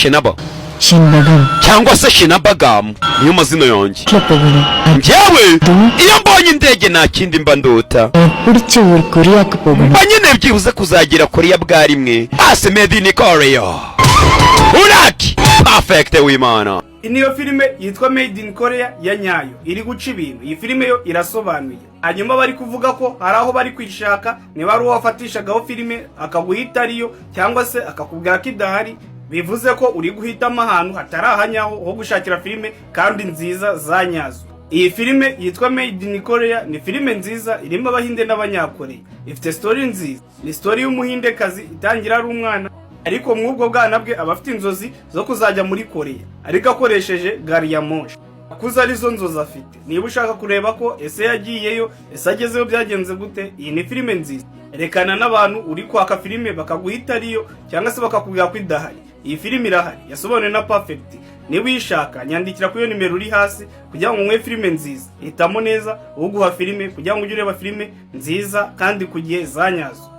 Shinabo Shinbagam cyangwa se Shinabagam niyo mazina yanjye. Njyewe iyo mbonye indege nta kindi mba ndota. Uretse uri Korea kupogana. Mba nyine byibuze kuzagira Korea bwa rimwe. Ase made in Korea. Uraki perfect w'Imana. Iniyo filime yitwa Made in Korea ya nyayo iri guca ibintu. Iyi filime yo irasobanuye. Hanyuma bari kuvuga ko hari aho bari kwishaka niba ari uwafatishagaho filime akaguhita ariyo cyangwa se akakubwira ko idahari, bivuze ko uri guhitamo ahantu hatari ahanyaho ho gushakira filime kandi nziza za nyazo. Iyi filime yitwa Made in Korea ni filime nziza irimo abahinde n'abanyakoreya. Ifite story nziza. Ni story y'umuhindekazi itangira ari umwana ariko mwubwo bwana bwe abafite inzozi zo kuzajya muri Korea ariko akoresheje gari ya moshi. Kuza arizo nzozi afite. Niba ushaka kureba ko ese yagiyeyo ese agezeyo byagenze gute, iyi ni filime nziza. Erekana n'abantu uri kwaka filime bakaguhita ariyo cyangwa se bakakubwira ko idahari. Iyi filime irahari yasobanuwe na Perfect. Niba uyishaka nyandikira kuri iyo nimero uri hasi kugira ngo mwe filime nziza. Hitamo neza uguha filime kugira ngo ujye ureba filime nziza kandi ku gihe za nyazo.